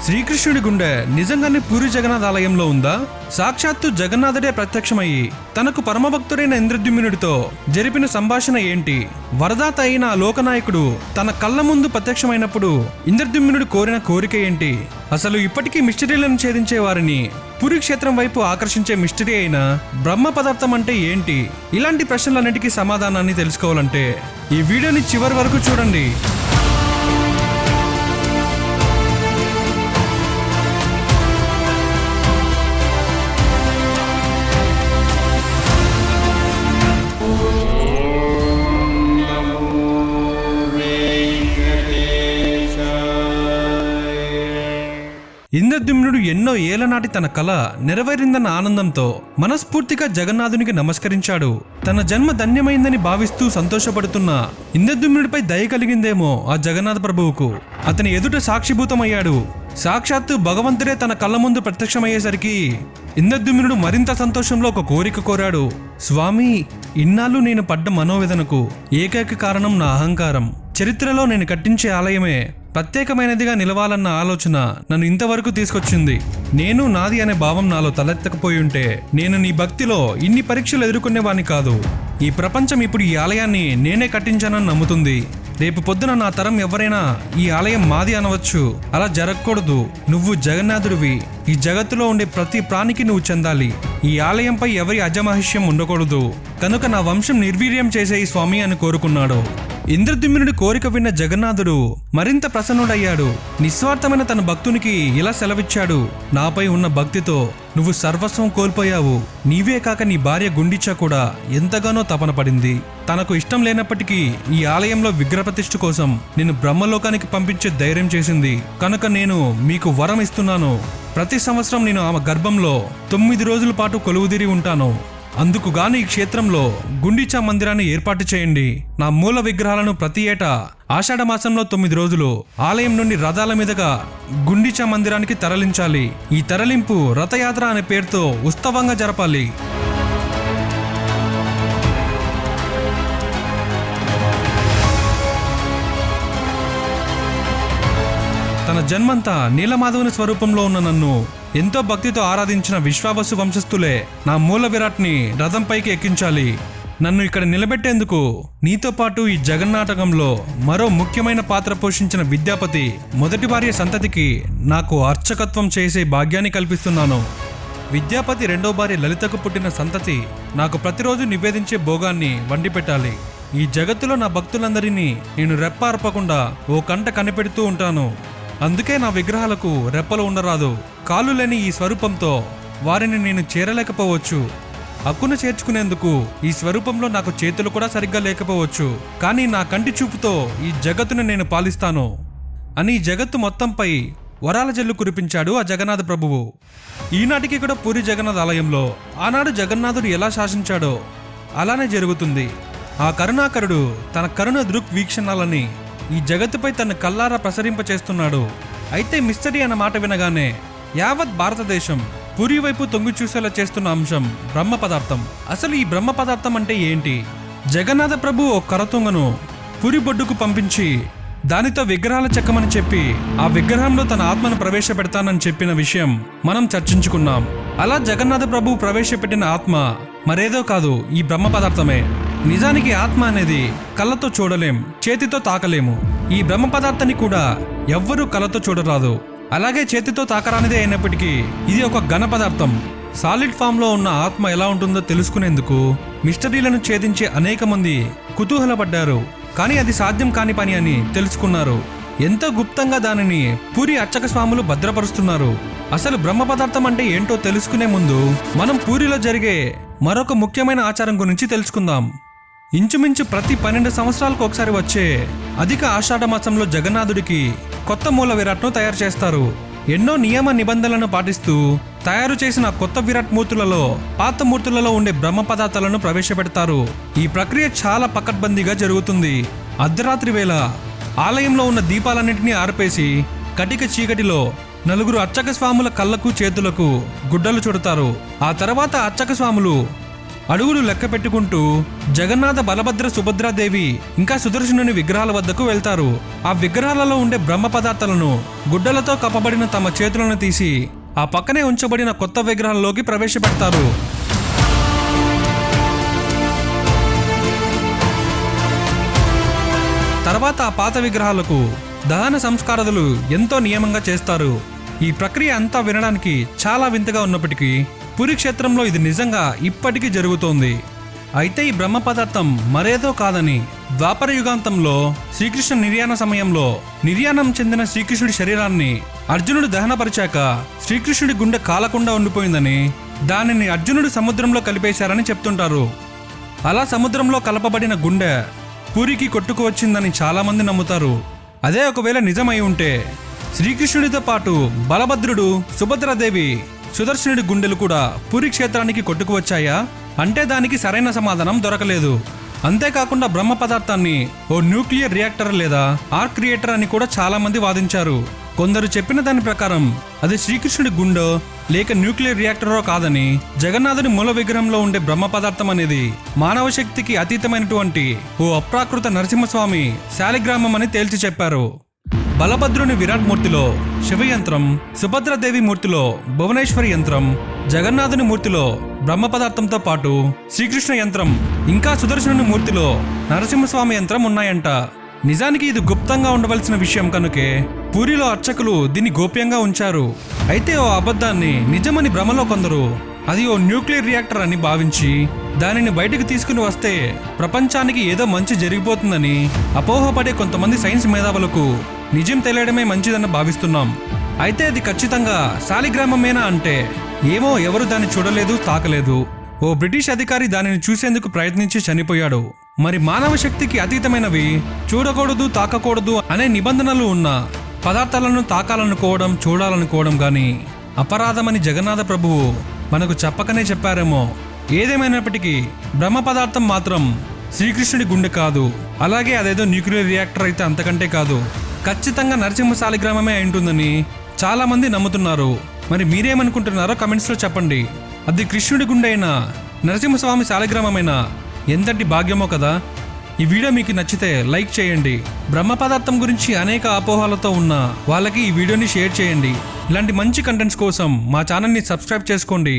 శ్రీకృష్ణుడి గుండె నిజంగానే పూరి జగన్నాథ్ ఆలయంలో ఉందా? సాక్షాత్తు జగన్నాథుడే ప్రత్యక్షమయ్యి తనకు పరమభక్తుడైన ఇంద్రద్యుమ్నుడితో జరిపిన సంభాషణ ఏంటి? వరదాత అయిన ఆ లోకనాయకుడు తన కళ్ళ ముందు ప్రత్యక్షమైనప్పుడు ఇంద్రద్యుమ్నుడు కోరిన కోరిక ఏంటి? అసలు ఇప్పటికీ మిస్టరీలను ఛేదించే వారిని పూరి క్షేత్రం వైపు ఆకర్షించే మిస్టరీ అయిన బ్రహ్మ పదార్థం అంటే ఏంటి? ఇలాంటి ప్రశ్నలన్నిటికీ సమాధానాన్ని తెలుసుకోవాలంటే ఈ వీడియోని చివరి వరకు చూడండి. ఇంద్రద్యుమ్నుడు ఎన్నో ఏళ్లనాటి తన కల నెరవేరిందన్న ఆనందంతో మనస్ఫూర్తిగా జగన్నాథునికి నమస్కరించాడు. తన జన్మ ధన్యమైందని భావిస్తూ సంతోషపడుతున్న ఇంద్రద్యుమ్నుడిపై దయ కలిగిందేమో ఆ జగన్నాథ ప్రభువుకు. అతని ఎదుట సాక్షిభూతమయ్యాడు. సాక్షాత్తు భగవంతుడే తన కళ్ళ ముందు ప్రత్యక్షమయ్యేసరికి ఇంద్రద్యుమ్నుడు మరింత సంతోషంలో ఒక కోరిక కోరాడు. స్వామి, ఇన్నాళ్ళు నేను పడ్డ మనోవేదనకు ఏకైక కారణం నా అహంకారం. చరిత్రలో నేను కట్టించే ఆలయమే ప్రత్యేకమైనదిగా నిలవాలన్న ఆలోచన నన్ను ఇంతవరకు తీసుకొచ్చింది. నేను నాది అనే భావం నాలో తలెత్తకపోయి ఉంటే నేను నీ భక్తిలో ఇన్ని పరీక్షలు ఎదుర్కొనేవాణ్ణి కాదు. ఈ ప్రపంచం ఇప్పుడు ఈ ఆలయాన్ని నేనే కట్టించానని నమ్ముతుంది. రేపు పొద్దున నా తరం ఎవరైనా ఈ ఆలయం మాది అనవచ్చు. అలా జరగకూడదు. నువ్వు జగన్నాథుడివి. ఈ జగత్తులో ఉండే ప్రతి ప్రాణికి నువ్వు చెందాలి. ఈ ఆలయంపై ఎవరి అజమహిష్యం ఉండకూడదు. కనుక నా వంశం నిర్వీర్యం చేసేయి స్వామి అని కోరుకున్నాడు. ఇంద్రద్యుమ్నుడి కోరిక విన్న జగన్నాథుడు మరింత ప్రసన్నుడయ్యాడు. నిస్వార్థమైన తన భక్తునికి ఇలా సెలవిచ్చాడు. నాపై ఉన్న భక్తితో నువ్వు సర్వస్వం కోల్పోయావు. నీవే కాక నీ భార్య గుండిచ కూడా ఎంతగానో తపన పడింది. తనకు ఇష్టం లేనప్పటికీ ఈ ఆలయంలో విగ్రహప్రతిష్ఠ కోసం నేను బ్రహ్మలోకానికి పంపించే ధైర్యం చేసింది. కనుక నేను మీకు వరం ఇస్తున్నాను. ప్రతి సంవత్సరం నేను ఆమె గర్భంలో 9 రోజుల పాటు కొలువుదీరి ఉంటాను. అందుకుగాను ఈ క్షేత్రంలో గుండిచా మందిరాన్ని ఏర్పాటు చేయండి. నా మూల విగ్రహాలను ప్రతి ఏటా ఆషాఢ మాసంలో 9 రోజులు ఆలయం నుండి రథాల మీదుగా గుండిచా మందిరానికి తరలించాలి. ఈ తరలింపు రథయాత్ర అనే పేరుతో ఉత్సవంగా జరపాలి. తన జన్మంతా నీలమాధవుని స్వరూపంలో ఉన్న నన్ను ఎంతో భక్తితో ఆరాధించిన విశ్వావసు వంశస్థులే నా మూల విరాట్ని రథంపైకి ఎక్కించాలి. నన్ను ఇక్కడ నిలబెట్టేందుకు నీతో పాటు ఈ జగన్నాటకంలో మరో ముఖ్యమైన పాత్ర పోషించిన విద్యాపతి మొదటి భార్య సంతతికి నాకు అర్చకత్వం చేసే భాగ్యాన్ని కల్పిస్తున్నాను. విద్యాపతి రెండో భార్య లలితకు పుట్టిన సంతతి నాకు ప్రతిరోజు నివేదించే భోగాన్ని వండి పెట్టాలి. ఈ జగత్తులో నా భక్తులందరినీ నేను రెప్ప అర్పకుండా ఓ కంట కనిపెడుతూ ఉంటాను. అందుకే నా విగ్రహాలకు రెప్పలు ఉండరాదు. కాళ్ళు లేని ఈ స్వరూపంతో వారిని నేను చేరలేకపోవచ్చు. హక్కును చేర్చుకునేందుకు ఈ స్వరూపంలో నాకు చేతులు కూడా సరిగ్గా లేకపోవచ్చు. కానీ నా కంటి చూపుతో ఈ జగత్తును నేను పాలిస్తాను అని జగత్తు మొత్తంపై వరాల జల్లు కురిపించాడు ఆ జగన్నాథ ప్రభువు. ఈనాటికి కూడా పూరి జగన్నాథ్ ఆలయంలో ఆనాడు జగన్నాథుడు ఎలా శాసించాడో అలానే జరుగుతుంది. ఆ కరుణాకరుడు తన కరుణ దృక్ వీక్షణాలని ఈ జగత్తుపై తన కల్లారా ప్రసరింపచేస్తున్నాడు. అయితే మిస్టరీ అన్న మాట వినగానే యావత్ భారతదేశం పూరి వైపు తొంగి చూసేలా చేస్తున్న అంశం బ్రహ్మ పదార్థం. అసలు ఈ బ్రహ్మ పదార్థం అంటే ఏంటి? జగన్నాథ ప్రభు ఓ కరతుంగను పూరి బొడ్డుకు పంపించి దానితో విగ్రహాలు చెక్కమని చెప్పి ఆ విగ్రహంలో తన ఆత్మను ప్రవేశపెడతానని చెప్పిన విషయం మనం చర్చించుకున్నాం. అలా జగన్నాథ ప్రభు ప్రవేశపెట్టిన ఆత్మ మరేదో కాదు, ఈ బ్రహ్మ పదార్థమే. నిజానికి ఆత్మ అనేది కళ్ళతో చూడలేం, చేతితో తాకలేము. ఈ బ్రహ్మ పదార్థాన్ని కూడా ఎవ్వరూ కళ్ళతో చూడరాదు. అలాగే చేతితో తాకరానిదే అయినప్పటికీ ఇది ఒక ఘన పదార్థం. సాలిడ్ ఫామ్ లో ఉన్న ఆత్మ ఎలా ఉంటుందో తెలుసుకునేందుకు మిస్టరీలను ఛేదించే అనేక మంది కుతూహలపడ్డారు. కానీ అది సాధ్యం కాని పని అని తెలుసుకున్నారు. ఎంతో గుప్తంగా దానిని పూరి అర్చక స్వాములు భద్రపరుస్తున్నారు. అసలు బ్రహ్మ పదార్థం అంటే ఏంటో తెలుసుకునే ముందు మనం పూరిలో జరిగే మరొక ముఖ్యమైన ఆచారం గురించి తెలుసుకుందాం. ఇంచుమించు ప్రతి 12 సంవత్సరాలకు ఒకసారి వచ్చే అధిక ఆషాఢ మాసంలో జగన్నాథుడికి కొత్త మూల విరాట్ను తయారు చేస్తారు. ఎన్నో నియమ నిబంధనలను పాటిస్తూ తయారు చేసిన కొత్త విరాట్ మూర్తులలో పాత మూర్తులలో ఉండే బ్రహ్మ పదార్థాలను ప్రవేశపెడతారు. ఈ ప్రక్రియ చాలా పకడ్బందీగా జరుగుతుంది. అర్ధరాత్రి వేళ ఆలయంలో ఉన్న దీపాలన్నింటినీ ఆర్పేసి కటిక చీకటిలో 4 అర్చక స్వాముల కళ్ళకు చేతులకు గుడ్డలు చుడతారు. ఆ తర్వాత అర్చక స్వాములు అడుగులు లెక్క పెట్టుకుంటూ జగన్నాథ, బలభద్ర, సుభద్రాదేవి ఇంకా సుదర్శనుని విగ్రహాల వద్దకు వెళ్తారు. ఆ విగ్రహాలలో ఉండే బ్రహ్మ పదార్థాలను గుడ్డలతో కప్పబడిన తమ చేతులను తీసి ఆ పక్కనే ఉంచబడిన కొత్త విగ్రహాల్లోకి ప్రవేశపెడతారు. తర్వాత ఆ పాత విగ్రహాలకు దహన సంస్కారాలు ఎంతో నియమంగా చేస్తారు. ఈ ప్రక్రియ అంతా వినడానికి చాలా వింతగా ఉన్నప్పటికీ పురి క్షేత్రంలో ఇది నిజంగా ఇప్పటికీ జరుగుతోంది. అయితే ఈ బ్రహ్మ పదార్థం మరేదో కాదని ద్వాపర యుగాంతంలో శ్రీకృష్ణ నిర్యాణ సమయంలో నిర్యాణం చెందిన శ్రీకృష్ణుడి శరీరాన్ని అర్జునుడు దహనపరిచాక శ్రీకృష్ణుడి గుండె కాలకుండా ఉండిపోయిందని దానిని అర్జునుడు సముద్రంలో కలిపేశారని చెప్తుంటారు. అలా సముద్రంలో కలపబడిన గుండె పూరికి కొట్టుకు వచ్చిందని చాలామంది నమ్ముతారు. అదే ఒకవేళ నిజమై ఉంటే శ్రీకృష్ణుడితో పాటు బలభద్రుడు, సుభద్రాదేవి, సుదర్శనుడి గుండెలు కూడా పూరి క్షేత్రానికి కొట్టుకు వచ్చాయా అంటే దానికి సరైన సమాధానం దొరకలేదు. అంతేకాకుండా బ్రహ్మ పదార్థాన్ని ఓ న్యూక్లియర్ రియాక్టర్ లేదా ఆర్క్ రియాక్టర్ అని కూడా చాలా మంది వాదించారు. కొందరు చెప్పిన దాని ప్రకారం అది శ్రీకృష్ణుడి గుండె లేక న్యూక్లియర్ రియాక్టరో కాదని, జగన్నాథుని మూల విగ్రహంలో ఉండే బ్రహ్మ పదార్థం అనేది మానవ శక్తికి అతీతమైనటువంటి ఓ అప్రాకృత నరసింహస్వామి శాలిగ్రామం అని తేల్చి చెప్పారు. బలభద్రుని విరాట్ మూర్తిలో శివయంత్రం, సుభద్రాదేవి మూర్తిలో భువనేశ్వరి యంత్రం, జగన్నాథుని మూర్తిలో బ్రహ్మ పదార్థంతో పాటు శ్రీకృష్ణ యంత్రం ఇంకా సుదర్శనుని మూర్తిలో నరసింహస్వామి యంత్రం ఉన్నాయంట. నిజానికి ఇది గుప్తంగా ఉండవలసిన విషయం కనుకే పూరిలో అర్చకులు దీన్ని గోప్యంగా ఉంచారు. అయితే ఓ అబద్ధాన్ని నిజమని భ్రమలో కొందరు అది ఓ న్యూక్లియర్ రియాక్టర్ అని భావించి దానిని బయటకు తీసుకుని వస్తే ప్రపంచానికి ఏదో మంచి జరిగిపోతుందని అపోహపడే కొంతమంది సైన్స్ మేధావులకు నిజం తెలియడమే మంచిదని భావిస్తున్నాం. అయితే అది ఖచ్చితంగా శాలిగ్రామమేనా అంటే ఏమో, ఎవరు దాన్ని చూడలేదు, తాకలేదు. ఓ బ్రిటిష్ అధికారి దానిని చూసేందుకు ప్రయత్నించి చనిపోయాడు. మరి మానవ శక్తికి అతీతమైనవి చూడకూడదు, తాకకూడదు అనే నిబంధనలు ఉన్న పదార్థాలను తాకాలనుకోవడం, చూడాలనుకోవడం గాని అపరాధమని జగన్నాథ ప్రభువు మనకు చెప్పకనే చెప్పారేమో. ఏదేమైనప్పటికీ బ్రహ్మ పదార్థం మాత్రం శ్రీకృష్ణుడి గుండె కాదు, అలాగే అదేదో న్యూక్లియర్ రియాక్టర్ అయితే అంతకంటే కాదు, ఖచ్చితంగా నరసింహ శాలిగ్రామమే అయింటుందని చాలా మంది నమ్ముతున్నారు. మరి మీరేమనుకుంటున్నారో కమెంట్స్లో చెప్పండి. అది కృష్ణుడి గుండె అయినా నరసింహస్వామి శాలిగ్రామమైనా ఎంతటి భాగ్యమో కదా. ఈ వీడియో మీకు నచ్చితే లైక్ చేయండి. బ్రహ్మ పదార్థం గురించి అనేక అపోహలతో ఉన్న వాళ్ళకి ఈ వీడియోని షేర్ చేయండి. ఇలాంటి మంచి కంటెంట్స్ కోసం మా ఛానల్ని సబ్స్క్రైబ్ చేసుకోండి.